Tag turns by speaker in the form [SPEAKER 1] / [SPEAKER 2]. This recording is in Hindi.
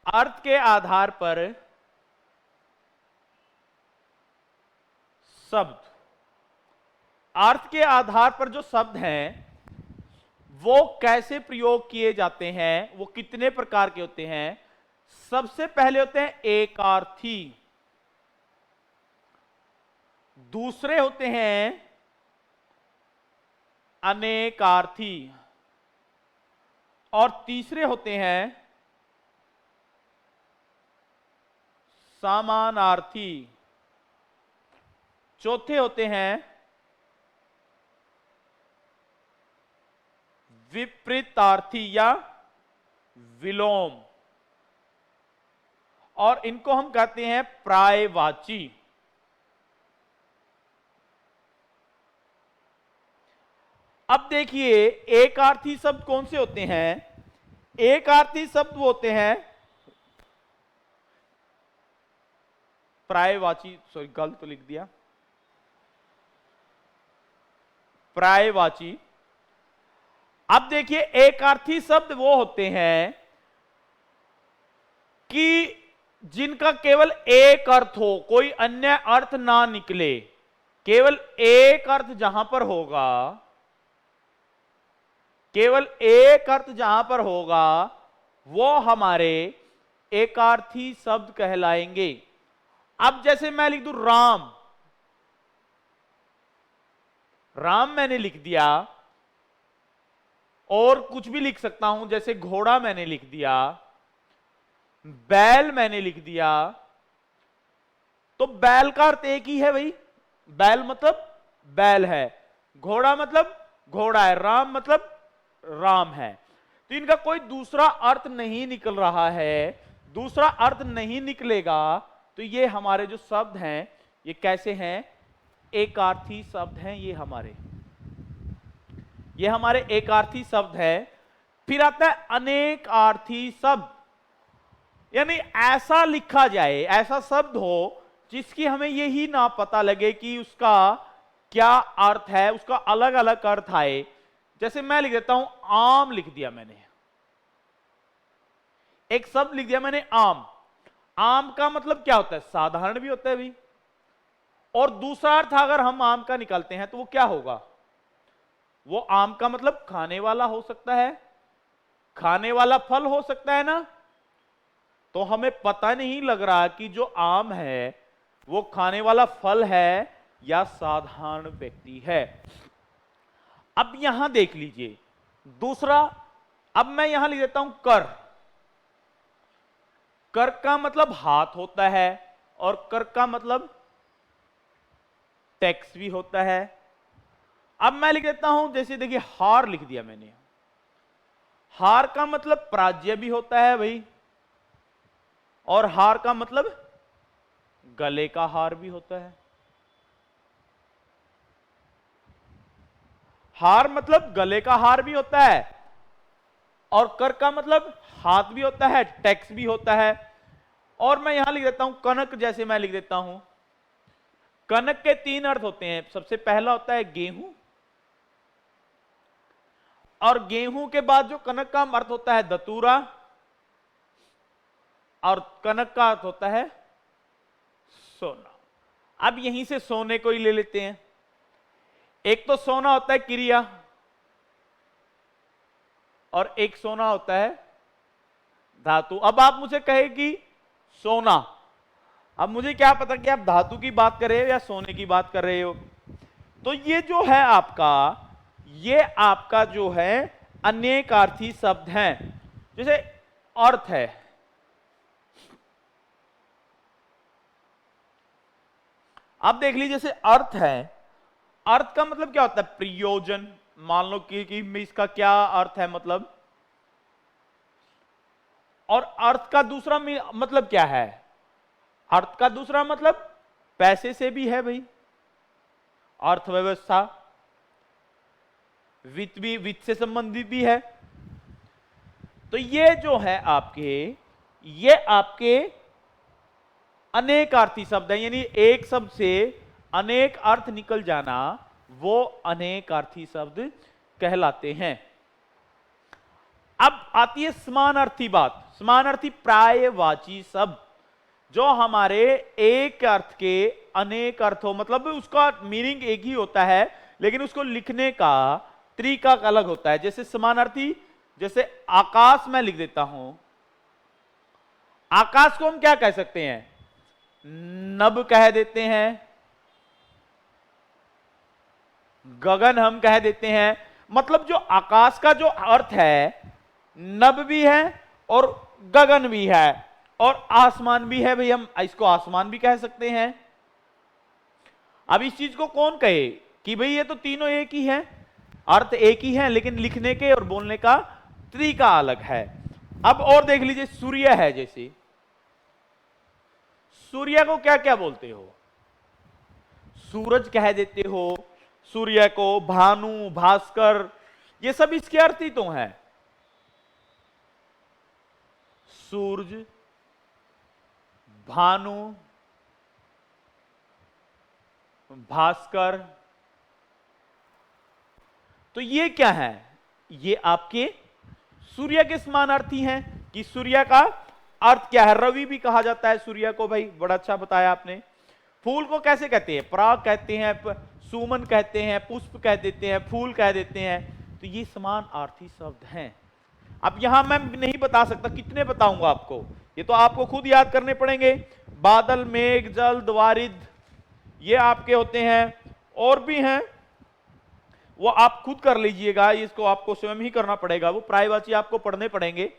[SPEAKER 1] अर्थ के आधार पर शब्द, अर्थ के आधार पर जो शब्द हैं वो कैसे प्रयोग किए जाते हैं, वो कितने प्रकार के होते हैं। सबसे पहले होते हैं एकार्थी, दूसरे होते हैं अनेकार्थी, और तीसरे होते हैं समानार्थी, चौथे होते हैं विपरीतार्थी या विलोम, और इनको हम कहते हैं प्रायवाची। अब देखिए एकार्थी शब्द कौन से होते हैं। एकार्थी शब्द वो होते हैं प्रायवाची, सॉरी गलत तो लिख दिया, प्रायवाची। अब देखिए एकार्थी शब्द वो होते हैं कि जिनका केवल एक अर्थ हो, कोई अन्य अर्थ ना निकले, केवल एक अर्थ जहां पर होगा, केवल एक अर्थ जहां पर होगा वो हमारे एकार्थी शब्द कहलाएंगे। अब जैसे मैं लिख दूं राम, राम मैंने लिख दिया, और कुछ भी लिख सकता हूं, जैसे घोड़ा मैंने लिख दिया, बैल मैंने लिख दिया, तो बैल का अर्थ एक ही है भाई, बैल मतलब बैल है, घोड़ा मतलब घोड़ा है, राम मतलब राम है। तो इनका कोई दूसरा अर्थ नहीं निकल रहा है, दूसरा अर्थ नहीं निकलेगा, तो ये हमारे जो शब्द हैं ये कैसे हैं, एकार्थी शब्द हैं। ये हमारे एकार्थी शब्द है। फिर आता है अनेकार्थी शब्द, यानी ऐसा लिखा जाए, ऐसा शब्द हो जिसकी हमें यही ना पता लगे कि उसका क्या अर्थ है, उसका अलग अलग अर्थ आए। जैसे मैं लिख देता हूं आम, लिख दिया मैंने, एक शब्द लिख दिया मैंने आम। आम का मतलब क्या होता है, साधारण भी होता है भी, और दूसरा अर्थ अगर हम आम का निकालते हैं तो वो क्या होगा, वो आम का मतलब खाने वाला हो सकता है, खाने वाला फल हो सकता है ना। तो हमें पता नहीं लग रहा कि जो आम है वो खाने वाला फल है या साधारण व्यक्ति है। अब यहां देख लीजिए दूसरा, अब मैं यहां लिख देता हूं कर। कर का मतलब हाथ होता है, और कर का मतलब टैक्स भी होता है। अब मैं लिख देता हूं, जैसे देखिए हार लिख दिया मैंने, हार का मतलब प्राज्य भी होता है भाई, और हार का मतलब गले का हार भी होता है। हार मतलब गले का हार भी होता है, और कर का मतलब हाथ भी होता है, टैक्स भी होता है। और मैं यहां लिख देता हूं कनक, जैसे मैं लिख देता हूं कनक के तीन अर्थ होते हैं। सबसे पहला होता है गेहूं, और गेहूं के बाद जो कनक का अर्थ होता है दतूरा, और कनक का अर्थ होता है सोना। अब यहीं से सोने को ही ले लेते हैं। एक तो सोना होता है क्रिया, और एक सोना होता है धातु। अब आप मुझे कहेगी सोना, अब मुझे क्या पता कि आप धातु की बात कर रहे हो या सोने की बात कर रहे हो। तो ये जो है आपका, ये आपका जो है अनेकार्थी शब्द हैं। जैसे अर्थ है, अब देख लीजिए जैसे अर्थ है, अर्थ का मतलब क्या होता है, प्रयोजन। मान लो कि इसका क्या अर्थ है मतलब, और अर्थ का दूसरा मतलब क्या है, अर्थ का दूसरा मतलब पैसे से भी है भाई, अर्थव्यवस्था, वित्त भी, वित्त से संबंधित भी है। तो ये जो है आपके, ये आपके अनेकार्थी शब्द है, यानी एक शब्द से अनेक अर्थ निकल जाना, वो अनेकार्थी शब्द कहलाते हैं। अब आती है समानार्थी बात। समानार्थी प्रायवाची शब्द जो हमारे एक अर्थ के अनेक अर्थ हो, मतलब उसका मीनिंग एक ही होता है लेकिन उसको लिखने का तरीका अलग होता है। जैसे समानार्थी, जैसे आकाश मैं लिख देता हूं, आकाश को हम क्या कह सकते हैं? नभ कह देते हैं, गगन हम कह देते हैं। मतलब जो आकाश का जो अर्थ है, नभ भी है और गगन भी है और आसमान भी है। भाई हम इसको आसमान भी कह सकते हैं। अब इस चीज को कौन कहे कि भाई ये तो तीनों एक ही है, अर्थ एक ही है, लेकिन लिखने के और बोलने का तरीका अलग है। अब और देख लीजिए, सूर्य है, जैसे सूर्य को क्या क्या बोलते हो? सूरज कह देते हो सूर्य को, भानु, भास्कर, ये सब इसके अर्थ ही तो हैं। सूरज, भानु, भास्कर, तो ये क्या है? ये आपके सूर्य के समानार्थी हैं। कि सूर्य का अर्थ क्या है? रवि भी कहा जाता है सूर्य को। भाई बड़ा अच्छा बताया आपने। फूल को कैसे कहते हैं? पराग कहते हैं, सुमन कहते हैं, पुष्प कह देते हैं, फूल कह देते हैं। तो ये समानार्थी शब्द हैं। अब यहां मैं नहीं बता सकता, कितने बताऊंगा आपको, ये तो आपको खुद याद करने पड़ेंगे। बादल, मेघ, जल्द, वारिद, ये आपके होते हैं। और भी हैं, वो आप खुद कर लीजिएगा, इसको आपको स्वयं ही करना पड़ेगा। वो प्रायवाची आपको पढ़ने पड़ेंगे।